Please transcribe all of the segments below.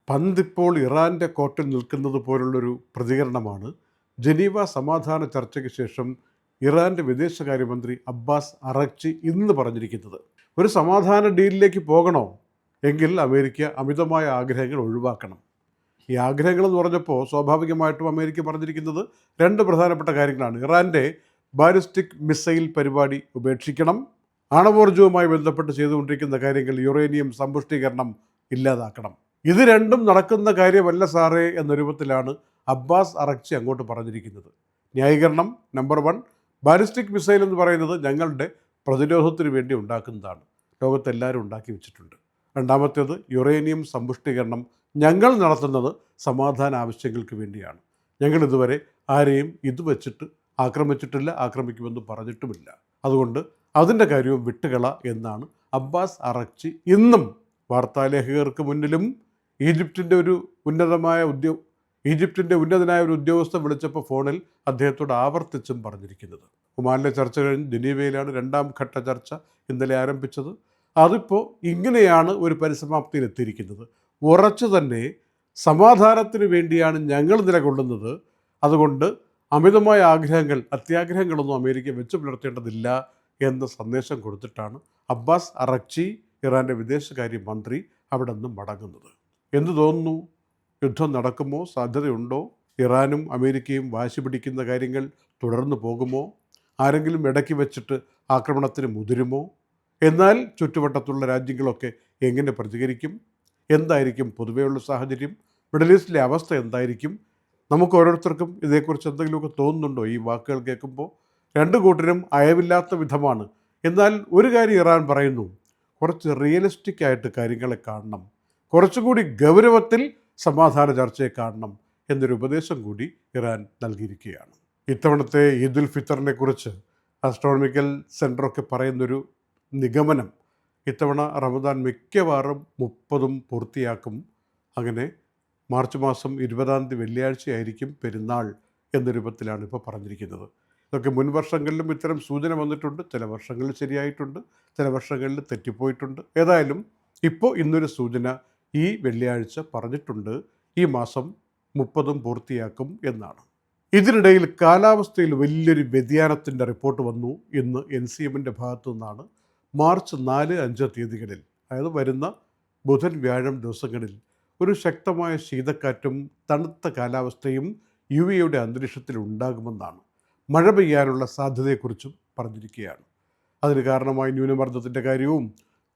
പന്തിപ്പോൾ ഇറാൻ്റെ കോർട്ടിൽ നിൽക്കുന്നത് പോലുള്ളൊരു പ്രതികരണമാണ് ജനീവ സമാധാന ചർച്ചയ്ക്ക് ശേഷം ഇറാൻ്റെ വിദേശകാര്യമന്ത്രി അബ്ബാസ് അറഗ്ചി ഇന്ന് പറഞ്ഞിരിക്കുന്നത്. ഒരു സമാധാന ഡീലിലേക്ക് പോകണോ എങ്കിൽ അമേരിക്ക അമിതമായ ആഗ്രഹങ്ങൾ ഒഴിവാക്കണം. ഈ ആഗ്രഹങ്ങളെന്ന് പറഞ്ഞപ്പോൾ സ്വാഭാവികമായിട്ടും അമേരിക്ക പറഞ്ഞിരിക്കുന്നത് രണ്ട് പ്രധാനപ്പെട്ട കാര്യങ്ങളാണ്. ഇറാൻ്റെ ബാലിസ്റ്റിക് മിസൈൽ പരിപാടി ഉപേക്ഷിക്കണം, ആണവോർജവുമായി ബന്ധപ്പെട്ട് ചെയ്തുകൊണ്ടിരിക്കുന്ന കാര്യങ്ങൾ യുറേനിയം സമ്പുഷ്ടീകരണം ഇല്ലാതാക്കണം. ഇത് രണ്ടും നടക്കുന്ന കാര്യമല്ല സാറേ എന്ന രൂപത്തിലാണ് അബ്ബാസ് അറഗ്ചി അങ്ങോട്ട് പറഞ്ഞിരിക്കുന്നത്. ന്യായീകരണം നമ്പർ 1, ബാലിസ്റ്റിക് മിസൈൽ എന്ന് പറയുന്നത് ഞങ്ങളുടെ പ്രതിരോധത്തിന് വേണ്ടി ഉണ്ടാക്കുന്നതാണ്, ലോകത്തെല്ലാവരും ഉണ്ടാക്കി വെച്ചിട്ടുണ്ട്. രണ്ടാമത്തേത് യുറേനിയം സമ്പുഷ്ടീകരണം ഞങ്ങൾ നടത്തുന്നത് സമാധാന ആവശ്യങ്ങൾക്ക് വേണ്ടിയാണ്. ഞങ്ങൾ ഇതുവരെ ആരെയും ഇത് വെച്ചിട്ട് ആക്രമിച്ചിട്ടില്ല, ആക്രമിക്കുമെന്ന് പറഞ്ഞിട്ടുമില്ല. അതുകൊണ്ട് അതിൻ്റെ കാര്യവും വിട്ടുകള എന്നാണ് അബ്ബാസ് അറഗ്ചി ഇന്നും വാർത്താലേഖകർക്ക് മുന്നിലും ഈജിപ്തിൻ്റെ ഉന്നതനായ ഒരു ഉദ്യോഗസ്ഥൻ വിളിച്ചപ്പോൾ ഫോണിൽ അദ്ദേഹത്തോട് ആവർത്തിച്ചും പറഞ്ഞിരിക്കുന്നത്. ഒമാനിലെ ചർച്ച കഴിഞ്ഞ് ജനീവയിലാണ് 2ാം ഘട്ട ചർച്ച ഇന്നലെ ആരംഭിച്ചത്. അതിപ്പോൾ ഇങ്ങനെയാണ് ഒരു പരിസമാപ്തിയിലെത്തിയിരിക്കുന്നത്. ഉറച്ചു തന്നെ സമാധാനത്തിന് വേണ്ടിയാണ് ഞങ്ങൾ നിലകൊള്ളുന്നത്, അതുകൊണ്ട് അമിതമായ ആഗ്രഹങ്ങൾ, അത്യാഗ്രഹങ്ങളൊന്നും അമേരിക്ക വെച്ച് പുലർത്തേണ്ടതില്ല എന്ന സന്ദേശം കൊടുത്തിട്ടാണ് അബ്ബാസ് അറഗ്ചി, ഇറാൻ്റെ വിദേശകാര്യ മന്ത്രി, അവിടെ നിന്ന് മടങ്ങുന്നത്. എന്തു തോന്നുന്നു? യുദ്ധം നടക്കുമോ? സാധ്യതയുണ്ടോ? ഇറാനും അമേരിക്കയും വാശി പിടിക്കുന്ന കാര്യങ്ങൾ തുടർന്നു പോകുമോ? ആരെങ്കിലും ഇടയ്ക്ക് വെച്ചിട്ട് ആക്രമണത്തിന് മുതിരുമോ? എന്നാൽ ചുറ്റുവട്ടത്തുള്ള രാജ്യങ്ങളൊക്കെ എങ്ങനെ പ്രതികരിക്കും? എന്തായിരിക്കും പൊതുവെയുള്ള സാഹചര്യം? മിഡിൽ ഈസ്റ്റിലെ അവസ്ഥ എന്തായിരിക്കും? നമുക്ക് ഓരോരുത്തർക്കും ഇതേക്കുറിച്ച് എന്തെങ്കിലുമൊക്കെ തോന്നുന്നുണ്ടോ? ഈ വാക്കുകൾ കേൾക്കുമ്പോൾ രണ്ട് കൂട്ടരും അയവില്ലാത്ത വിധമാണ്. എന്നാൽ ഒരു കാര്യം ഇറാൻ പറയുന്നു, കുറച്ച് റിയലിസ്റ്റിക് ആയിട്ട് കാര്യങ്ങളെ കാണണം, കുറച്ചുകൂടി ഗൗരവത്തിൽ സമാധാന ചർച്ചയെ കാണണം എന്നൊരു ഉപദേശം കൂടി ഇറാൻ നൽകിയിരിക്കുകയാണ്. ഇത്തവണത്തെ ഈദുൽ ഫിത്തറിനെ കുറിച്ച് ആസ്ട്രോണമിക്കൽ സെൻറ്ററൊക്കെ പറയുന്നൊരു നിഗമനം, ഇത്തവണ റമദാൻ മിക്കവാറും 30 പൂർത്തിയാക്കും. അങ്ങനെ മാർച്ച് മാസം 20-ാം തീയതി വെള്ളിയാഴ്ചയായിരിക്കും പെരുന്നാൾ എന്ന രൂപത്തിലാണ് ഇപ്പോൾ പറഞ്ഞിരിക്കുന്നത്. ഇതൊക്കെ മുൻ വർഷങ്ങളിലും ഇത്തരം സൂചന വന്നിട്ടുണ്ട്. ചില വർഷങ്ങളിൽ ശരിയായിട്ടുണ്ട്, ചില വർഷങ്ങളിൽ തെറ്റിപ്പോയിട്ടുണ്ട്. ഏതായാലും ഇപ്പോൾ ഇന്നൊരു സൂചന ഈ വെള്ളിയാഴ്ച പറഞ്ഞിട്ടുണ്ട്, ഈ മാസം 30 പൂർത്തിയാക്കും എന്നാണ്. ഇതിനിടയിൽ കാലാവസ്ഥയിൽ വലിയൊരു വ്യതിയാനത്തിൻ്റെ റിപ്പോർട്ട് വന്നു ഇന്ന് NCMൻ്റെ ഭാഗത്തു നിന്നാണ്. മാർച്ച് 4-5 തീയതികളിൽ, അതായത് വരുന്ന ബുധൻ വ്യാഴം ദിവസങ്ങളിൽ ഒരു ശക്തമായ ശീതക്കാറ്റും തണുത്ത കാലാവസ്ഥയും UAEയുടെ അന്തരീക്ഷത്തിൽ ഉണ്ടാകുമെന്നാണ്. മഴ പെയ്യാനുള്ള സാധ്യതയെക്കുറിച്ചും പറഞ്ഞിരിക്കുകയാണ്. അതിന് കാരണമായി ന്യൂനമർദ്ദത്തിൻ്റെ കാര്യവും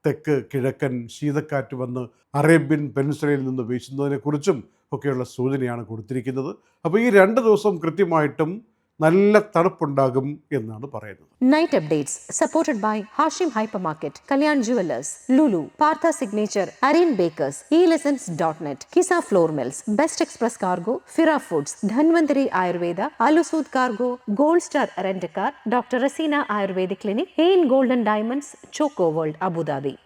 തെക്ക് കിഴക്കൻ ശീതക്കാറ്റ് വന്ന് അറേബ്യൻ പെനിൻസുലയിൽ നിന്ന് വീശുന്നതിനെക്കുറിച്ചും ഒക്കെയുള്ള സൂചനയാണ് കൊടുത്തിരിക്കുന്നത്. അപ്പോൾ ഈ 2 ദിവസം കൃത്യമായിട്ടും നല്ല തണുപ്പുണ്ടാകും എന്നാണ് പറയുന്നത്. Night updates supported by Hashim hypermarket, Kalyan jewellers, Lulu, Partha signature, Areen bakers, elessence.net, Kisa flour mills, best express cargo, Fira foods, Dhanvantari Ayurveda, Alusood cargo, gold star rent car, doctor Raseena Ayurvedic clinic, Hein golden diamonds, choco world Abu Dhabi.